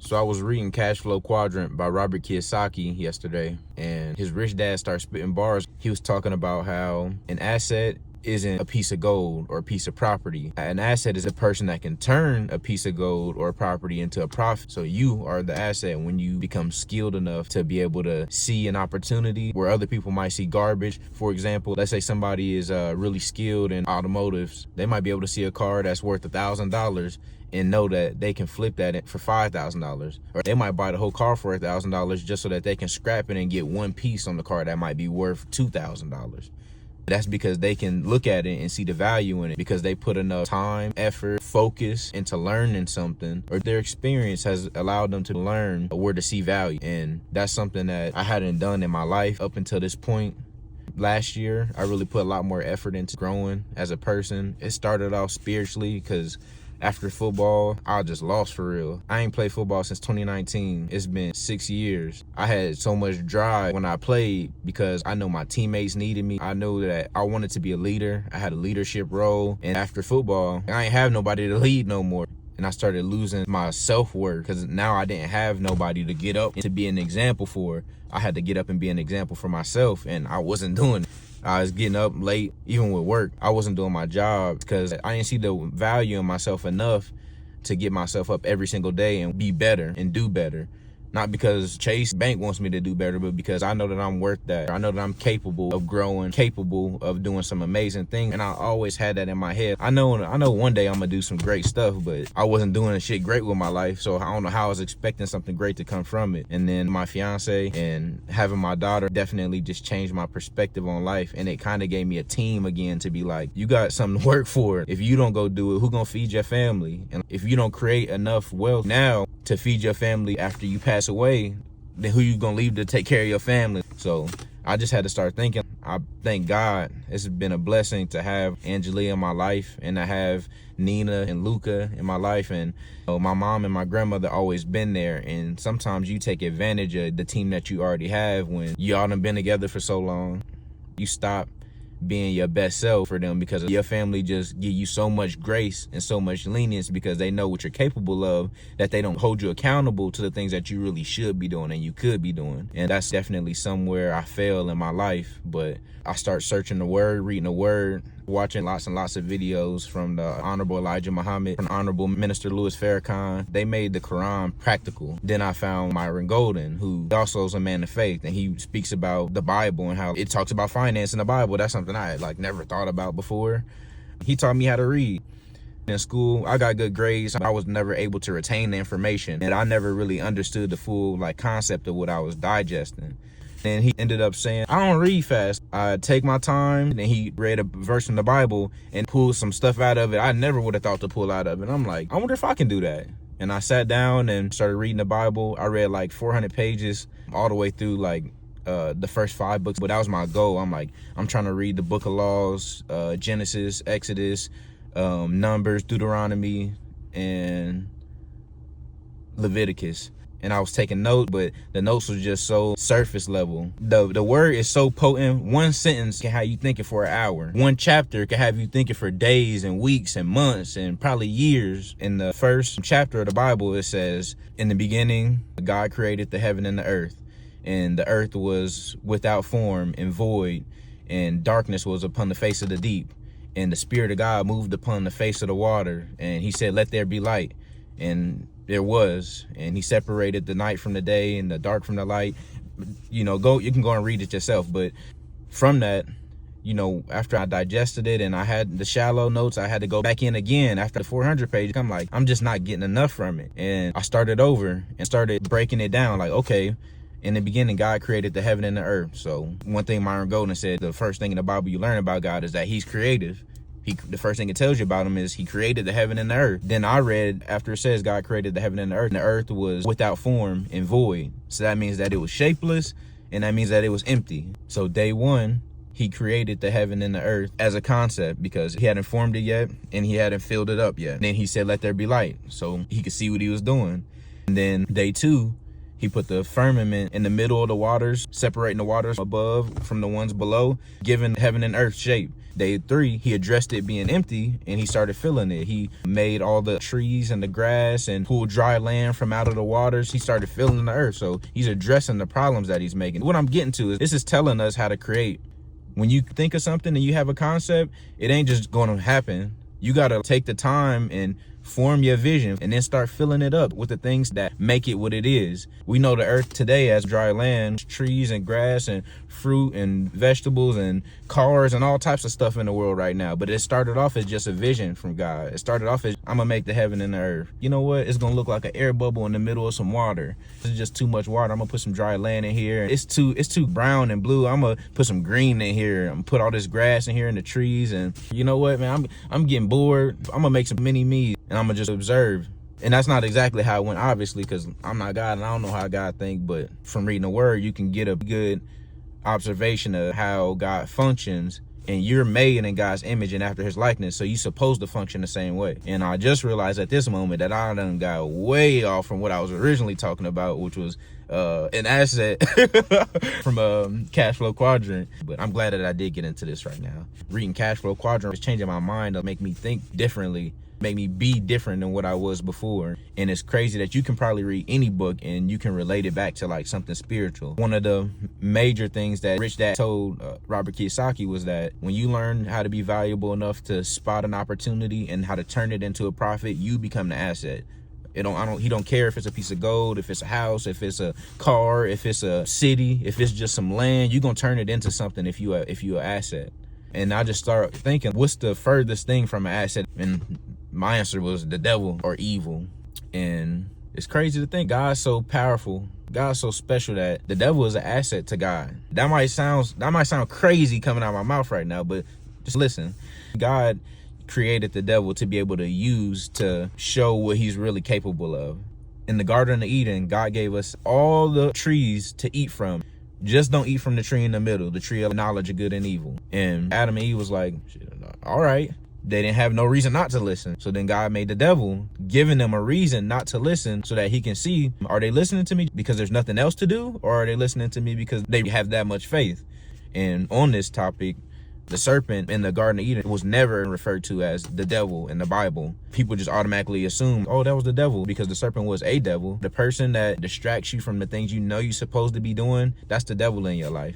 So I was reading Cash Flow Quadrant by Robert Kiyosaki yesterday, and his rich dad started spitting bars. He was talking about how an asset isn't a piece of gold or a piece of property. An asset is a person that can turn a piece of gold or a property into a profit. So you are the asset when you become skilled enough to be able to see an opportunity where other people might see garbage. For example, let's say somebody is really skilled in automotives. They might be able to see a car that's worth $1,000 and know that they can flip that for $5,000, or they might buy the whole car for $1,000 just so that they can scrap it and get one piece on the car that might be worth $2,000. That's because they can look at it and see the value in it because they put enough time, effort, focus into learning something, or their experience has allowed them to learn where to see value. And that's something that I hadn't done in my life up until this point. Last year, I really put a lot more effort into growing as a person. It started off spiritually because after football, I just lost for real. I ain't played football since 2019. It's been 6 years. I had so much drive when I played because I know my teammates needed me. I know that I wanted to be a leader. I had a leadership role. And after football, I ain't have nobody to lead no more. And I started losing my self-worth because now I didn't have nobody to get up and to be an example for. I had to get up and be an example for myself, and I wasn't doing it. I was getting up late, even with work. I wasn't doing my job because I didn't see the value in myself enough to get myself up every single day and be better and do better. Not because Chase Bank wants me to do better, but because I know that I'm worth that. I know that I'm capable of growing, capable of doing some amazing things. And I always had that in my head. I know one day I'm gonna do some great stuff, but I wasn't doing shit great with my life. So I don't know how I was expecting something great to come from it. And then my fiance and having my daughter definitely just changed my perspective on life. And it kind of gave me a team again to be like, you got something to work for. If you don't go do it, who gonna feed your family? And if you don't create enough wealth now to feed your family after you pass away, then who you gonna leave to take care of your family? So I just had to start thinking. I thank God it's been a blessing to have Angelia in my life and to have Nina and Luca in my life, and my mom and my grandmother always been there. And sometimes you take advantage of the team that you already have when y'all done been together for so long. You stop being your best self for them because your family just give you so much grace and so much lenience because they know what you're capable of, that they don't hold you accountable to the things that you really should be doing and you could be doing. And that's definitely somewhere I fail in my life, but I start searching the word, reading the word, watching lots and lots of videos from the Honorable Elijah Muhammad, from Honorable Minister Louis Farrakhan. They made the Quran practical. Then I found Myron Golden, who also is a man of faith, and he speaks about the Bible and how it talks about finance in the Bible. That's something I had never thought about before. He taught me how to read. In school, I got good grades. I was never able to retain the information, and I never really understood the full concept of what I was digesting. And he ended up saying, I don't read fast. I take my time. And he read a verse in the Bible and pulled some stuff out of it I never would have thought to pull out of it. I'm like, I wonder if I can do that. And I sat down and started reading the Bible. I read 400 pages all the way through the first 5 books. But that was my goal. I'm trying to read the Book of Laws, Genesis, Exodus, Numbers, Deuteronomy, and Leviticus. And I was taking notes, but the notes was just so surface level. The word is so potent. One sentence can have you thinking for an hour. One chapter can have you thinking for days and weeks and months and probably years. In the first chapter of the Bible, it says, in the beginning, God created the heaven and the earth. And the earth was without form and void, and darkness was upon the face of the deep. And the Spirit of God moved upon the face of the water. And he said, let there be light. And there was, and he separated the night from the day and the dark from the light. You can go and read it yourself. But from that, after I digested it and I had the shallow notes, I had to go back in again after the 400 pages. I'm like, I'm just not getting enough from it. And I started over and started breaking it down. Okay, in the beginning, God created the heaven and the earth. So one thing Myron Golden said, the first thing in the Bible you learn about God is that he's creative. The first thing it tells you about him is he created the heaven and the earth. Then I read after it says God created the heaven and the earth was without form and void. So that means that it was shapeless, and that means that it was empty. So day one, he created the heaven and the earth as a concept because he hadn't formed it yet and he hadn't filled it up yet. And then he said, let there be light, so he could see what he was doing. And then day two, he put the firmament in the middle of the waters, separating the waters above from the ones below, giving heaven and earth shape. Day 3, he addressed it being empty and he started filling it. He made all the trees and the grass and pulled dry land from out of the waters. He started filling the earth. So he's addressing the problems that he's making. What I'm getting to is this is telling us how to create. When you think of something and you have a concept, it ain't just going to happen. You got to take the time and form your vision and then start filling it up with the things that make it what it is. We know the earth today as dry land, trees and grass and fruit and vegetables and cars and all types of stuff in the world right now. But it started off as just a vision from God. It started off as, I'm gonna make the heaven and the earth. You know what? It's gonna look like an air bubble in the middle of some water. It's just too much water. I'm gonna put some dry land in here. It's too brown and blue. I'm gonna put some green in here. I'm gonna put all this grass in here and the trees. And you know what, man? I'm getting bored. I'm gonna make some mini me and I'm gonna just observe. And that's not exactly how it went, obviously, because I'm not God and I don't know how God think, but from reading the word, you can get a good observation of how God functions. And you're made in God's image and after his likeness, so you're supposed to function the same way. And I just realized at this moment that I done got way off from what I was originally talking about, which was an asset from Cash Flow Quadrant. But I'm glad that I did get into this right now. Reading Cash Flow Quadrant is changing my mind to make me think differently, make me be different than what I was before. And it's crazy that you can probably read any book and you can relate it back to like something spiritual. One of the major things that Rich Dad told Robert Kiyosaki was that when you learn how to be valuable enough to spot an opportunity and how to turn it into a profit, you become the asset. He don't care if it's a piece of gold, if it's a house, if it's a car, if it's a city, if it's just some land, you're gonna turn it into something if you an asset. And I just start thinking, what's the furthest thing from an asset? And my answer was the devil or evil. And it's crazy to think God's so powerful, God's so special that the devil is an asset to God. That might sound crazy coming out of my mouth right now, but just listen. God created the devil to be able to use to show what he's really capable of. In the Garden of Eden, God gave us all the trees to eat from. Just don't eat from the tree in the middle, the tree of knowledge of good and evil. And Adam and Eve was like, all right. They didn't have no reason not to listen. So then God made the devil, giving them a reason not to listen so that he can see, are they listening to me because there's nothing else to do? Or are they listening to me because they have that much faith? And on this topic, the serpent in the Garden of Eden was never referred to as the devil in the Bible. People just automatically assume, oh, that was the devil because the serpent was a devil. The person that distracts you from the things you know you're supposed to be doing, that's the devil in your life.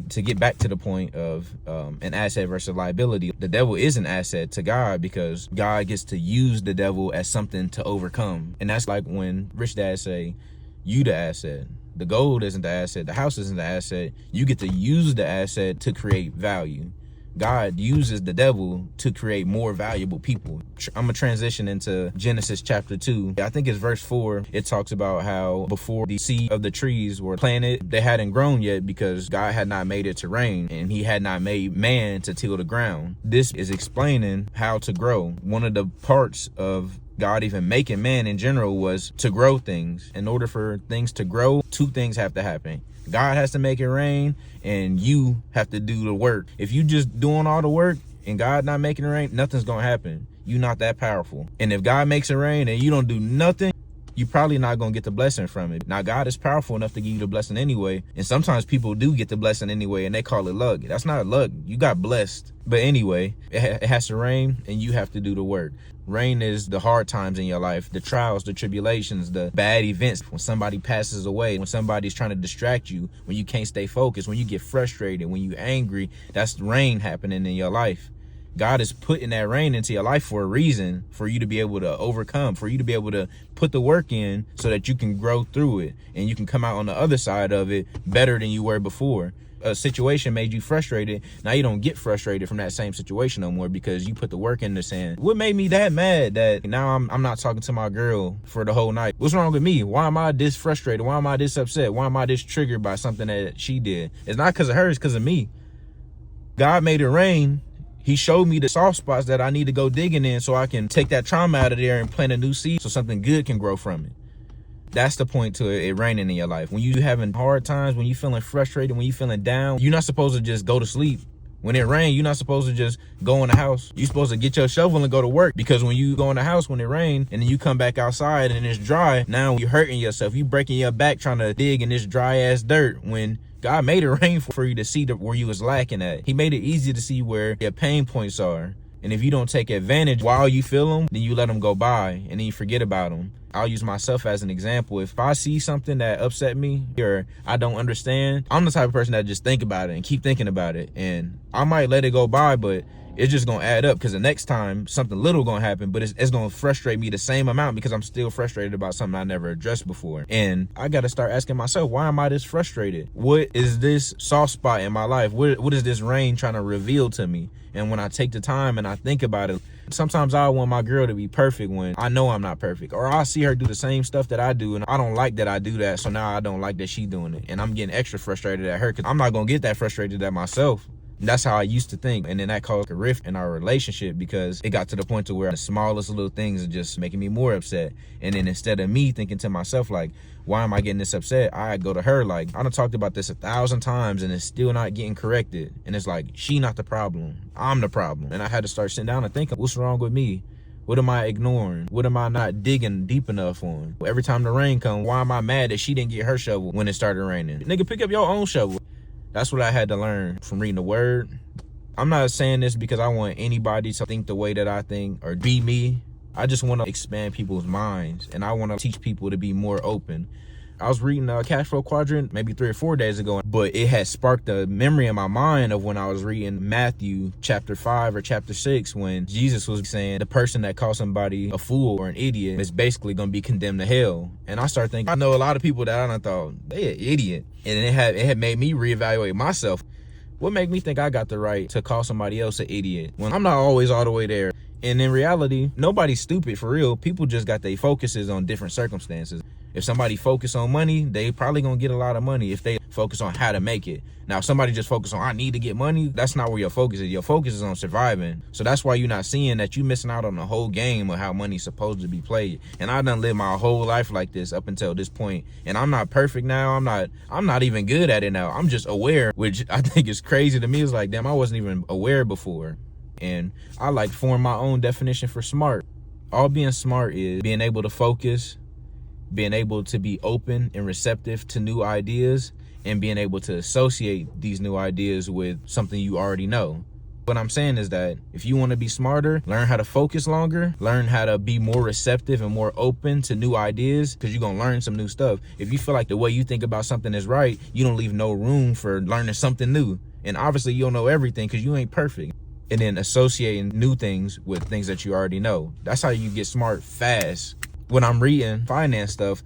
To get back to the point of an asset versus liability, the devil is an asset to God because God gets to use the devil as something to overcome. And that's like when Rich Dad say, you the asset. The gold isn't the asset. The house isn't the asset. You get to use the asset to create value. God uses the devil to create more valuable people. I'm going to transition into Genesis chapter 2. I think it's verse 4. It talks about how before the seed of the trees were planted, they hadn't grown yet because God had not made it to rain and he had not made man to till the ground. This is explaining how to grow. One of the parts of God even making man in general was to grow things. In order for things to grow, two things have to happen. God has to make it rain and you have to do the work. If you just doing all the work and God not making it rain, nothing's gonna happen. You're not that powerful. And if God makes it rain and you don't do nothing, you're probably not gonna get the blessing from it. Now, God is powerful enough to give you the blessing anyway. And sometimes people do get the blessing anyway and they call it luck. That's not luck. You got blessed. But anyway, it has to rain and you have to do the work. Rain is the hard times in your life, the trials, the tribulations, the bad events, when somebody passes away, when somebody's trying to distract you, when you can't stay focused, when you get frustrated, when you're angry. That's rain happening in your life. God is putting that rain into your life for a reason, for you to be able to overcome, for you to be able to put the work in so that you can grow through it and you can come out on the other side of it better than you were before. A situation made you frustrated. Now you don't get frustrated from that same situation no more because you put the work into saying, what made me that mad that now I'm not talking to my girl for the whole night? What's wrong with me? Why am I this frustrated? Why am I this upset? Why am I this triggered by something that she did? It's not because of her, it's because of me. God made it rain. He showed me the soft spots that I need to go digging in so I can take that trauma out of there and plant a new seed so something good can grow from it. That's the point to it raining in your life. When you having hard times, when you feeling frustrated, when you feeling down, you're not supposed to just go to sleep. When it rains, you're not supposed to just go in the house. You're supposed to get your shovel and go to work, because when you go in the house when it rains and then you come back outside and it's dry, now you're hurting yourself. You breaking your back trying to dig in this dry ass dirt when God made it rain for you to see where you was lacking at. He made it easy to see where your pain points are. And if you don't take advantage while you feel them, then you let them go by and then you forget about them. I'll use myself as an example. If I see something that upset me or I don't understand, I'm the type of person that just think about it and keep thinking about it. And I might let it go by, but it's just gonna add up, because the next time something little gonna happen, but it's gonna frustrate me the same amount because I'm still frustrated about something I never addressed before. And I gotta start asking myself, why am I this frustrated? What is this soft spot in my life? What is this rain trying to reveal to me? And when I take the time and I think about it, sometimes I want my girl to be perfect when I know I'm not perfect, or I'll see her do the same stuff that I do and I don't like that I do that, so now I don't like that she doing it, and I'm getting extra frustrated at her because I'm not gonna get that frustrated at myself. That's how I used to think. And then that caused a rift in our relationship because it got to the point to where the smallest little things are just making me more upset. And then instead of me thinking to myself, like, why am I getting this upset? I go to her like, I done talked about this 1,000 times and it's still not getting corrected. And it's like, she not the problem. I'm the problem. And I had to start sitting down and thinking, what's wrong with me? What am I ignoring? What am I not digging deep enough on? Every time the rain comes, why am I mad that she didn't get her shovel when it started raining? Nigga, pick up your own shovel. That's what I had to learn from reading the word. I'm not saying this because I want anybody to think the way that I think or be me. I just want to expand people's minds, and I want to teach people to be more open. I was reading Cash Flow Quadrant maybe 3 or 4 days ago, but it had sparked a memory in my mind of when I was reading Matthew chapter 5 or chapter 6, when Jesus was saying the person that calls somebody a fool or an idiot is basically going to be condemned to hell. And I started thinking, I know a lot of people that I done thought they an idiot, and it had made me reevaluate myself. What made me think I got the right to call somebody else an idiot when I'm not always all the way there? And in reality, nobody's stupid for real. People just got their focuses on different circumstances. If somebody focus on money, they probably gonna get a lot of money if they focus on how to make it. Now, if somebody just focus on, I need to get money, that's not where your focus is. Your focus is on surviving. So that's why you're not seeing that you missing out on the whole game of how money's supposed to be played. And I done lived my whole life like this up until this point. And I'm not perfect now. I'm not even good at it now. I'm just aware, which I think is crazy to me. It's like, damn, I wasn't even aware before. And I like form my own definition for smart. All being smart is being able to focus, being able to be open and receptive to new ideas, and being able to associate these new ideas with something you already know. What I'm saying is that if you want to be smarter, learn how to focus longer, learn how to be more receptive and more open to new ideas, because you're going to learn some new stuff. If you feel like the way you think about something is right, you don't leave no room for learning something new. And obviously you don't know everything because you ain't perfect. And then associating new things with things that you already know. That's how you get smart fast. When I'm reading finance stuff,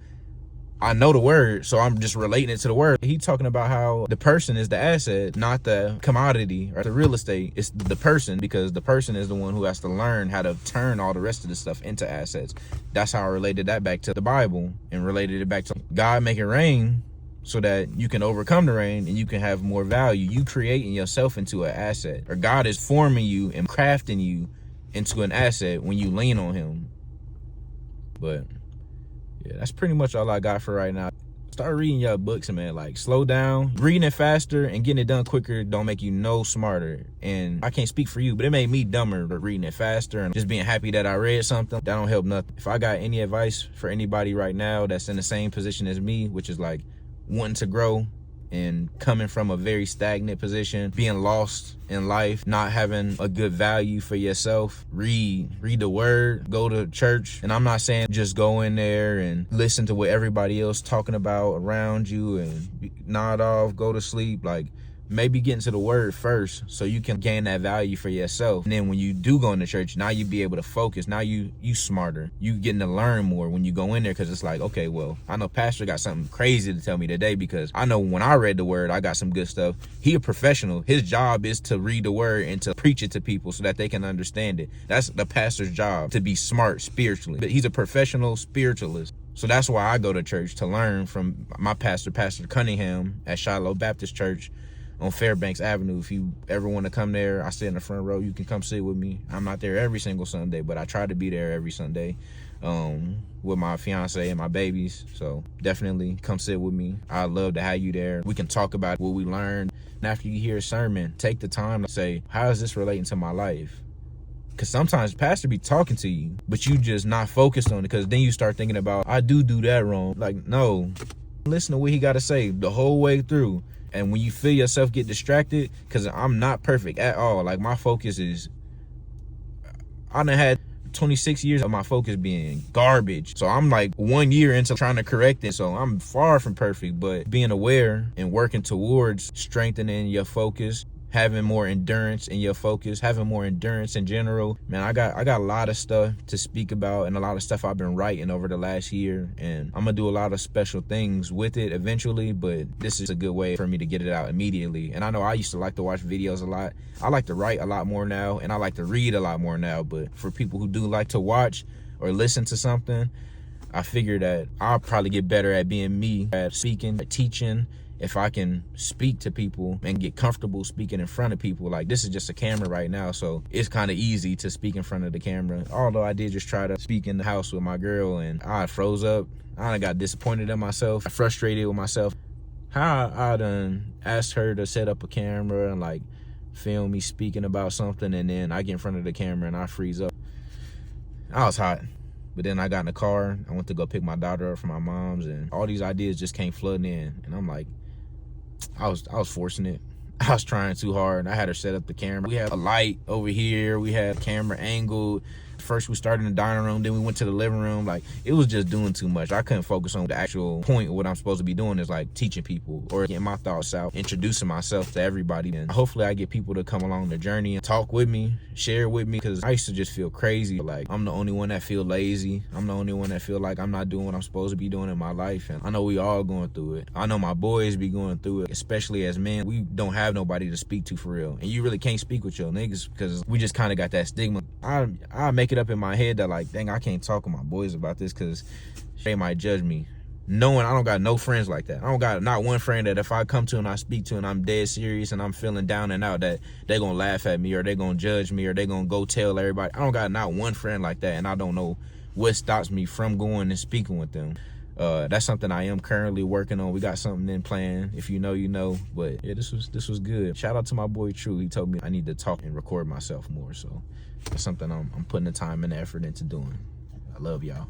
I know the word, so I'm just relating it to the word. He's talking about how the person is the asset, not the commodity or the real estate. It's the person, because the person is the one who has to learn how to turn all the rest of the stuff into assets. That's how I related that back to the Bible and related it back to God making rain so that you can overcome the rain and you can have more value. You creating yourself into an asset, or God is forming you and crafting you into an asset when you lean on him. But yeah, that's pretty much all I got for right now. Start reading your books, man. Like, slow down. Reading it faster and getting it done quicker don't make you no smarter. And I can't speak for you, but it made me dumber. But reading it faster and just being happy that I read something, that don't help nothing. If I got any advice for anybody right now that's in the same position as me, which is like wanting to grow and coming from a very stagnant position, being lost in life, not having a good value for yourself, read the word, go to church. And I'm not saying just go in there and listen to what everybody else talking about around you and nod off, go to sleep. Like, maybe get into the word first so you can gain that value for yourself. And then when you do go into church, now you be able to focus. Now you smarter. You getting to learn more when you go in there, because it's like, okay, well, I know Pastor got something crazy to tell me today, because I know when I read the word, I got some good stuff. He a professional. His job is to read the word and to preach it to people so that they can understand it. That's the pastor's job, to be smart spiritually. But he's a professional spiritualist. So that's why I go to church, to learn from my pastor, Pastor Cunningham at Shiloh Baptist Church on Fairbanks Avenue. If you ever want to come there, I sit in the front row. You can come sit with me. I'm not there every single Sunday, but I try to be there every Sunday with my fiance and my babies. So definitely come sit with me. I'd love to have you there. We can talk about what we learned. And after you hear a sermon, take the time to say, how is this relating to my life? Because sometimes pastor be talking to you, but you just not focused on it, because then you start thinking about, I do that wrong. Like, no, listen to what he got to say the whole way through. And when you feel yourself get distracted, because I'm not perfect at all. Like, my focus is, I done had 26 years of my focus being garbage. So I'm like 1 year into trying to correct it. So I'm far from perfect, but being aware and working towards strengthening your focus, having more endurance in your focus, having more endurance in general. Man, I got a lot of stuff to speak about and a lot of stuff I've been writing over the last year, and I'm gonna do a lot of special things with it eventually, but this is a good way for me to get it out immediately. And I know I used to like to watch videos a lot. I like to write a lot more now, and I like to read a lot more now, but for people who do like to watch or listen to something, I figure that I'll probably get better at being me, at speaking, at teaching, if I can speak to people and get comfortable speaking in front of people. Like, this is just a camera right now, so it's kind of easy to speak in front of the camera. Although I did just try to speak in the house with my girl, and I froze up. I got disappointed in myself, frustrated with myself. How I done asked her to set up a camera and like film me speaking about something, and then I get in front of the camera and I freeze up. I was hot. But then I got in the car, I went to go pick my daughter up from my mom's, and all these ideas just came flooding in. And I'm like, I was forcing it. I was trying too hard. I had her set up the camera. We had a light over here. We had camera angled. First we started in the dining room, then we went to the living room. Like, it was just doing too much. I couldn't focus on the actual point of what I'm supposed to be doing, is like teaching people or getting my thoughts out, introducing myself to everybody. And hopefully I get people to come along the journey and talk with me, share with me, because I used to just feel crazy. Like, I'm the only one that feel lazy. I'm the only one that feel like I'm not doing what I'm supposed to be doing in my life. And I know we all going through it. I know my boys be going through it, especially as men. We don't have nobody to speak to for real. And you really can't speak with your niggas because we just kind of got that stigma. I make it up in my head that like, dang, I can't talk with my boys about this because they might judge me. Knowing I don't got no friends like that. I don't got not one friend that if I come to and I speak to and I'm dead serious and I'm feeling down and out, that they gonna laugh at me or they gonna judge me or they gonna go tell everybody. I don't got not one friend like that, and I don't know what stops me from going and speaking with them. That's something I am currently working on. We got something in plan. If you know, you know. But yeah, this was good. Shout out to my boy True. He told me I need to talk and record myself more. So that's something I'm putting the time and the effort into doing. I love y'all.